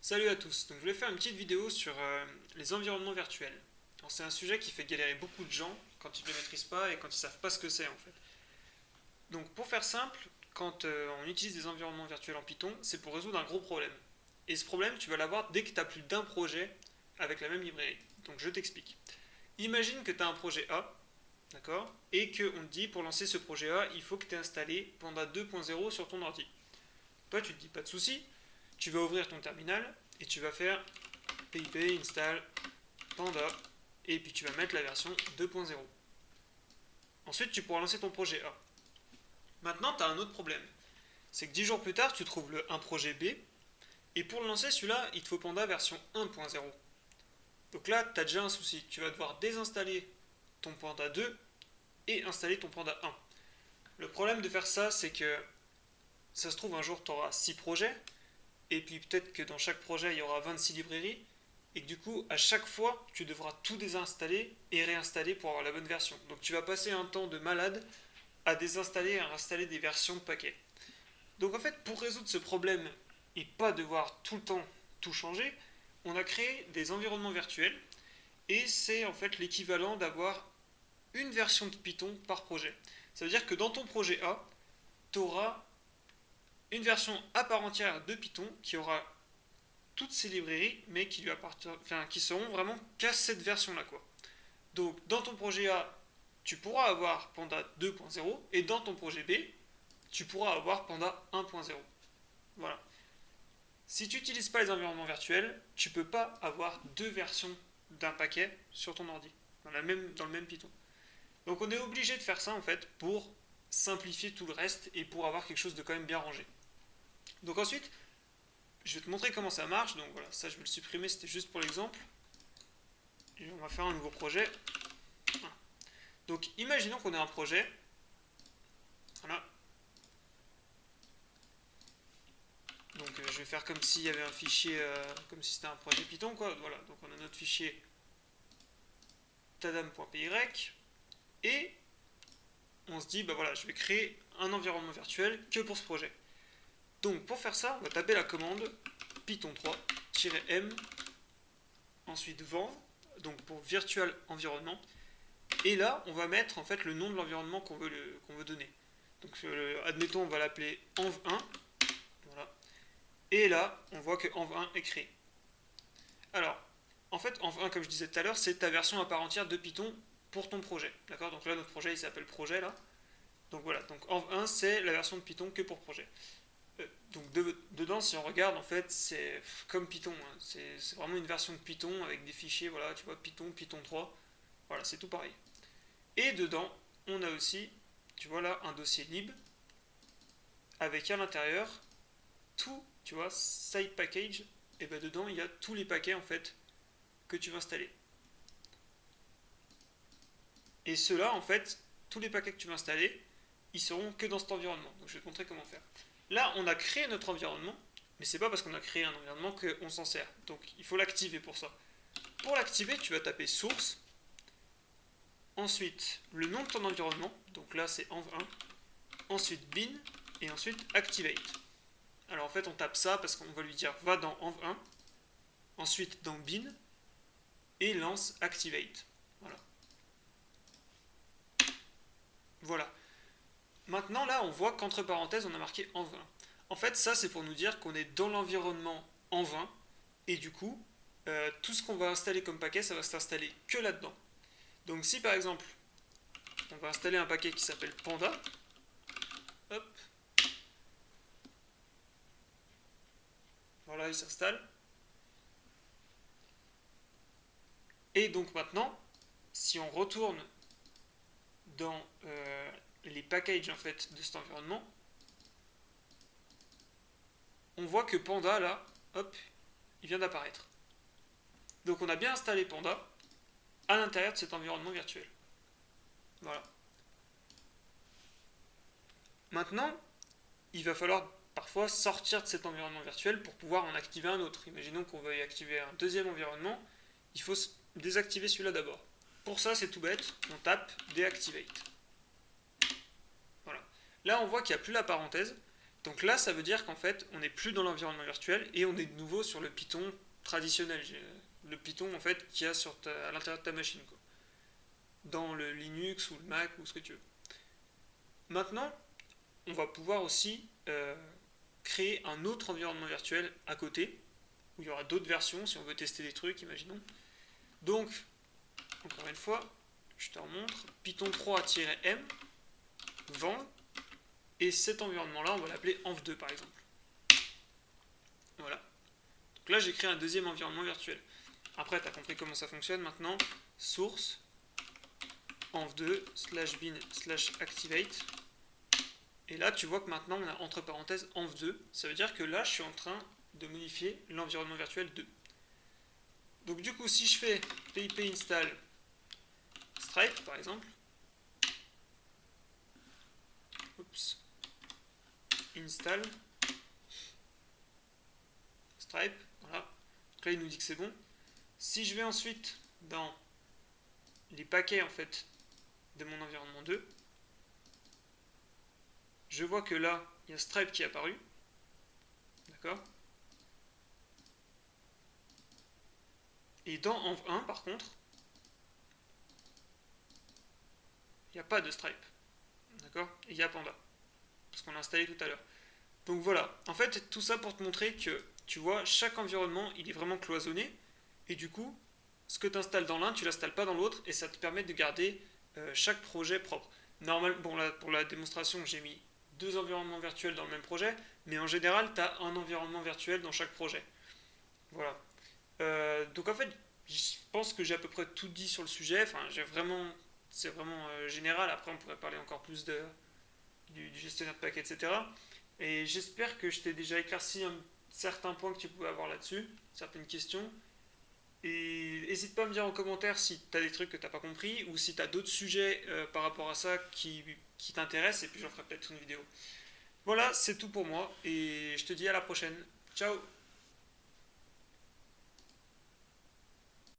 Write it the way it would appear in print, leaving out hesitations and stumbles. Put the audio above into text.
Salut à tous, donc je voulais faire une petite vidéo sur les environnements virtuels. Alors, c'est un sujet qui fait galérer beaucoup de gens quand ils ne le maîtrisent pas et quand ils ne savent pas ce que c'est en fait. Donc pour faire simple, quand on utilise des environnements virtuels en Python, c'est pour résoudre un gros problème. Et ce problème, tu vas l'avoir dès que tu as plus d'un projet avec la même librairie. Donc je t'explique. Imagine que tu as un projet A, d'accord, et qu'on te dit pour lancer ce projet A, il faut que tu aies installé Panda 2.0 sur ton ordi. Toi, tu te dis pas de souci, tu vas ouvrir ton terminal et tu vas faire pip install panda et puis tu vas mettre la version 2.0. Ensuite, tu pourras lancer ton projet A. Maintenant, tu as un autre problème. C'est que 10 jours plus tard, tu trouves un projet B et pour le lancer, celui-là, il te faut Panda version 1.0. Donc là, tu as déjà un souci. Tu vas devoir désinstaller ton Panda 2 et installer ton Panda 1. Le problème de faire ça, c'est que ça se trouve un jour, tu auras 6 projets et puis peut-être que dans chaque projet, il y aura 26 librairies et que du coup, à chaque fois, tu devras tout désinstaller et réinstaller pour avoir la bonne version. Donc tu vas passer un temps de malade à désinstaller et à réinstaller des versions de paquets. Donc en fait, pour résoudre ce problème et pas devoir tout le temps tout changer, on a créé des environnements virtuels et c'est en fait l'équivalent d'avoir une version de Python par projet. Ça veut dire que dans ton projet A, tu auras une version à part entière de Python qui aura toutes ces librairies, mais qui lui appartiennent, enfin, qui seront vraiment qu'à cette version-là, quoi. Donc, dans ton projet A, tu pourras avoir Panda 2.0 et dans ton projet B, tu pourras avoir Panda 1.0. Voilà. Si tu n'utilises pas les environnements virtuels, tu ne peux pas avoir deux versions d'un paquet sur ton ordi, dans le même Python. Donc, on est obligé de faire ça en fait pour simplifier tout le reste et pour avoir quelque chose de quand même bien rangé. Donc ensuite, je vais te montrer comment ça marche. Donc voilà, ça je vais le supprimer, c'était juste pour l'exemple. Et on va faire un nouveau projet. Donc imaginons qu'on ait un projet. Voilà. Donc je vais faire comme s'il y avait un fichier, comme si c'était un projet Python, quoi. Voilà, donc on a notre fichier tadam.py et on se dit, bah voilà, je vais créer un environnement virtuel que pour ce projet. Donc pour faire ça, on va taper la commande python 3-m, ensuite venv, donc pour virtual environnement. Et là, on va mettre en fait le nom de l'environnement qu'on veut donner. Donc admettons, on va l'appeler env1. Voilà. Et là, on voit que env1 est créé. Alors, en fait, env1, comme je disais tout à l'heure, c'est ta version à part entière de Python pour ton projet. D'accord. Donc là, notre projet, il s'appelle projet là. Donc voilà. Donc env1, c'est la version de Python que pour projet. Donc dedans, si on regarde, en fait, c'est comme Python. Hein. C'est vraiment une version de Python avec des fichiers, voilà, tu vois, Python, Python 3. Voilà, c'est tout pareil. Et dedans, on a aussi, tu vois là, un dossier lib avec à l'intérieur tout, tu vois, site package. Et ben dedans, il y a tous les paquets en fait que tu vas installer. Et ceux-là, en fait, tous les paquets que tu vas installer, ils seront que dans cet environnement. Donc je vais te montrer comment faire. Là, on a créé notre environnement, mais c'est pas parce qu'on a créé un environnement qu'on s'en sert. Donc il faut l'activer pour ça. Pour l'activer, tu vas taper source. Ensuite, le nom de ton environnement. Donc là, c'est env1. Ensuite, bin. Et ensuite, activate. Alors en fait, on tape ça parce qu'on va lui dire va dans env1. Ensuite, dans bin. Et lance activate. Voilà. Voilà. Maintenant, là, on voit qu'entre parenthèses, on a marqué env1. En fait, ça, c'est pour nous dire qu'on est dans l'environnement env1. Et du coup, tout ce qu'on va installer comme paquet, ça va s'installer que là-dedans. Donc si par exemple, on va installer un paquet qui s'appelle Panda, hop, voilà, il s'installe. Et donc maintenant, si on retourne dans les packages en fait de cet environnement, on voit que Panda là, hop, il vient d'apparaître. Donc on a bien installé Panda à l'intérieur de cet environnement virtuel. Voilà. Maintenant, il va falloir parfois sortir de cet environnement virtuel pour pouvoir en activer un autre. Imaginons qu'on veuille activer un deuxième environnement, il faut désactiver celui-là d'abord. Pour ça, c'est tout bête, on tape deactivate. Voilà. Là, on voit qu'il n'y a plus la parenthèse, Donc là, ça veut dire qu'en fait, on n'est plus dans l'environnement virtuel et on est de nouveau sur le Python traditionnel. Le Python en fait qu'il y a à l'intérieur de ta machine, quoi. Dans le Linux ou le Mac ou ce que tu veux. Maintenant, on va pouvoir aussi créer un autre environnement virtuel à côté, où il y aura d'autres versions si on veut tester des trucs, imaginons. Donc, encore une fois, je te remontre, Python 3-m, vend, et cet environnement-là, on va l'appeler env2 par exemple. Voilà. Donc là, j'ai créé un deuxième environnement virtuel. Après, tu as compris comment ça fonctionne maintenant. Source, env2, /bin/activate. Et là, tu vois que maintenant, on a entre parenthèses env2. Ça veut dire que là, je suis en train de modifier l'environnement virtuel 2. Donc du coup, si je fais pip install Stripe, par exemple, oups, install Stripe, voilà. Donc là, il nous dit que c'est bon. Si je vais ensuite dans les paquets en fait de mon environnement 2, je vois que là, il y a Stripe qui est apparu. D'accord. Et dans env1, par contre, il n'y a pas de Stripe. D'accord. Et il y a Panda. Parce qu'on l'a installé tout à l'heure. Donc voilà. En fait, tout ça pour te montrer que, tu vois, chaque environnement, il est vraiment cloisonné. Et du coup, ce que tu installes dans l'un, tu ne l'installes pas dans l'autre. Et ça te permet de garder chaque projet propre. Normalement, bon, là, pour la démonstration, j'ai mis 2 environnements virtuels dans le même projet. Mais en général, tu as un environnement virtuel dans chaque projet. Voilà. Donc en fait, je pense que j'ai à peu près tout dit sur le sujet. Enfin, c'est vraiment général. Après, on pourrait parler encore plus du gestionnaire de paquets, etc. Et j'espère que je t'ai déjà éclairci certains points que tu pouvais avoir là-dessus, certaines questions. Et n'hésite pas à me dire en commentaire si tu as des trucs que tu n'as pas compris ou si tu as d'autres sujets par rapport à ça qui t'intéressent, et puis j'en ferai peut-être une vidéo. Voilà, c'est tout pour moi et je te dis à la prochaine. Ciao!